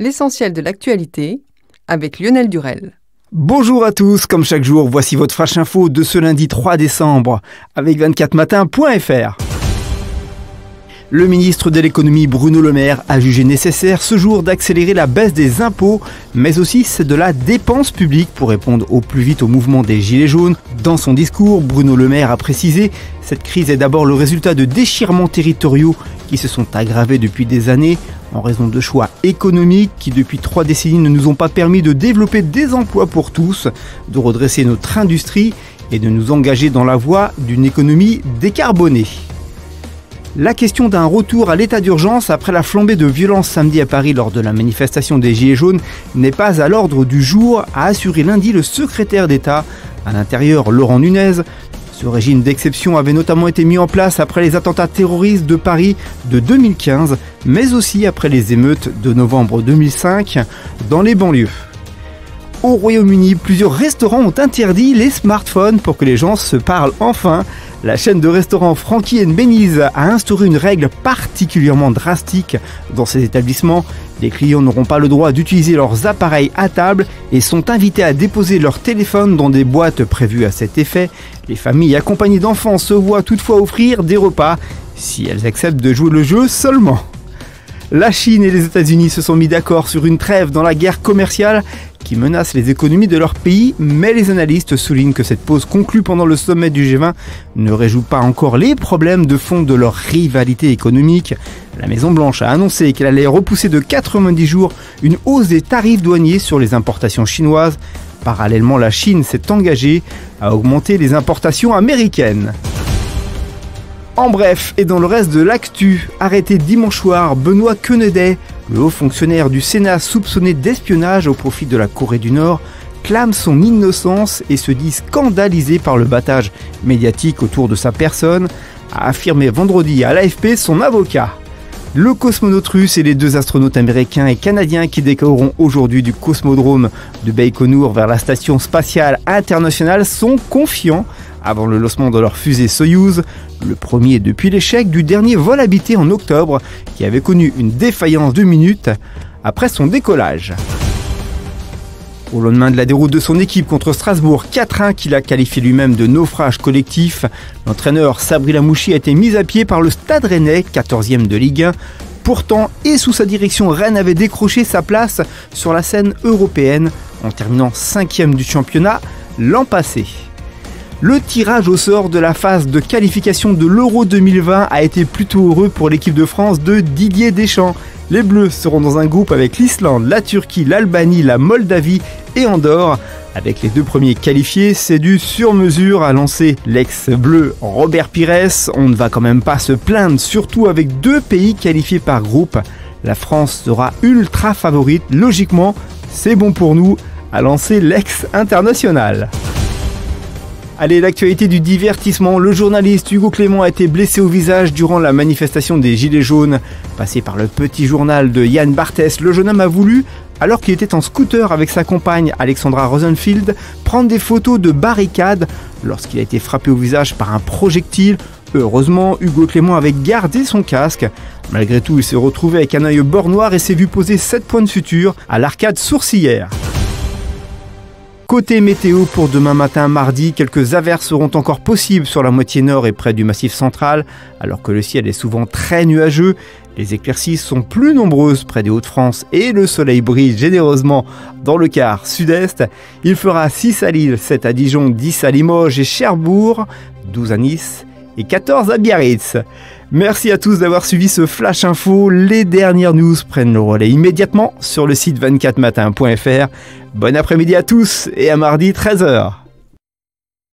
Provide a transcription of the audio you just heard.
L'essentiel de l'actualité avec Lionel Durel. Bonjour à tous, comme chaque jour, voici votre flash info de ce lundi 3 décembre avec 24matin.fr. Le ministre de l'économie Bruno Le Maire a jugé nécessaire ce jour d'accélérer la baisse des impôts, mais aussi celle de la dépense publique pour répondre au plus vite au mouvement des Gilets jaunes. Dans son discours, Bruno Le Maire a précisé « Cette crise est d'abord le résultat de déchirements territoriaux qui se sont aggravés depuis des années en raison de choix économiques qui depuis 3 décennies ne nous ont pas permis de développer des emplois pour tous, de redresser notre industrie et de nous engager dans la voie d'une économie décarbonée ». La question d'un retour à l'état d'urgence après la flambée de violence samedi à Paris lors de la manifestation des Gilets jaunes n'est pas à l'ordre du jour, a assuré lundi le secrétaire d'État à l'Intérieur Laurent Nunez. Ce régime d'exception avait notamment été mis en place après les attentats terroristes de Paris de 2015, mais aussi après les émeutes de novembre 2005 dans les banlieues. Au Royaume-Uni, plusieurs restaurants ont interdit les smartphones pour que les gens se parlent enfin. La chaîne de restaurants Frankie & Benny's a instauré une règle particulièrement drastique dans ces établissements. Les clients n'auront pas le droit d'utiliser leurs appareils à table et sont invités à déposer leur téléphone dans des boîtes prévues à cet effet. Les familles accompagnées d'enfants se voient toutefois offrir des repas si elles acceptent de jouer le jeu seulement. La Chine et les États-Unis se sont mis d'accord sur une trêve dans la guerre commerciale qui menace les économies de leur pays, mais les analystes soulignent que cette pause conclue pendant le sommet du G20 ne résout pas encore les problèmes de fond de leur rivalité économique. La Maison-Blanche a annoncé qu'elle allait repousser de 90 jours une hausse des tarifs douaniers sur les importations chinoises. Parallèlement, la Chine s'est engagée à augmenter les importations américaines. En bref, et dans le reste de l'actu, arrêté dimanche soir, Benoît Quenedet, le haut fonctionnaire du Sénat soupçonné d'espionnage au profit de la Corée du Nord, clame son innocence et se dit scandalisé par le battage médiatique autour de sa personne, a affirmé vendredi à l'AFP son avocat. Le cosmonaute russe et les 2 astronautes américains et canadiens qui décolleront aujourd'hui du cosmodrome de Baïkonour vers la station spatiale internationale sont confiants avant le lancement de leur fusée Soyouz, le premier depuis l'échec du dernier vol habité en octobre qui avait connu une défaillance de minutes après son décollage. Au lendemain de la déroute de son équipe contre Strasbourg 4-1 qu'il a qualifié lui-même de naufrage collectif, l'entraîneur Sabri Lamouchi a été mis à pied par le Stade Rennais, 14e de Ligue 1. Pourtant, et sous sa direction, Rennes avait décroché sa place sur la scène européenne en terminant 5e du championnat l'an passé. Le tirage au sort de la phase de qualification de l'Euro 2020 a été plutôt heureux pour l'équipe de France de Didier Deschamps. Les Bleus seront dans un groupe avec l'Islande, la Turquie, l'Albanie, la Moldavie et Andorre. Avec les 2 premiers qualifiés, c'est du sur-mesure, a lancé l'ex-bleu Robert Pires. On ne va quand même pas se plaindre, surtout avec 2 pays qualifiés par groupe. La France sera ultra favorite, logiquement, c'est bon pour nous, a lancé l'ex-international. Allez, l'actualité du divertissement, le journaliste Hugo Clément a été blessé au visage durant la manifestation des Gilets jaunes. Passé par le petit journal de Yann Barthès, le jeune homme a voulu, alors qu'il était en scooter avec sa compagne Alexandra Rosenfield, prendre des photos de barricades lorsqu'il a été frappé au visage par un projectile. Heureusement, Hugo Clément avait gardé son casque. Malgré tout, il s'est retrouvé avec un œil beurre noir et s'est vu poser 7 points de suture à l'arcade sourcilière. Côté météo pour demain matin mardi, quelques averses seront encore possibles sur la moitié nord et près du massif central, alors que le ciel est souvent très nuageux. Les éclaircies sont plus nombreuses près des Hauts-de-France et le soleil brille généreusement dans le quart sud-est. Il fera 6 à Lille, 7 à Dijon, 10 à Limoges et Cherbourg, 12 à Nice et 14 à Biarritz. Merci à tous d'avoir suivi ce Flash Info. Les dernières news prennent le relais immédiatement sur le site 24matin.fr. Bon après-midi à tous et à mardi 13h.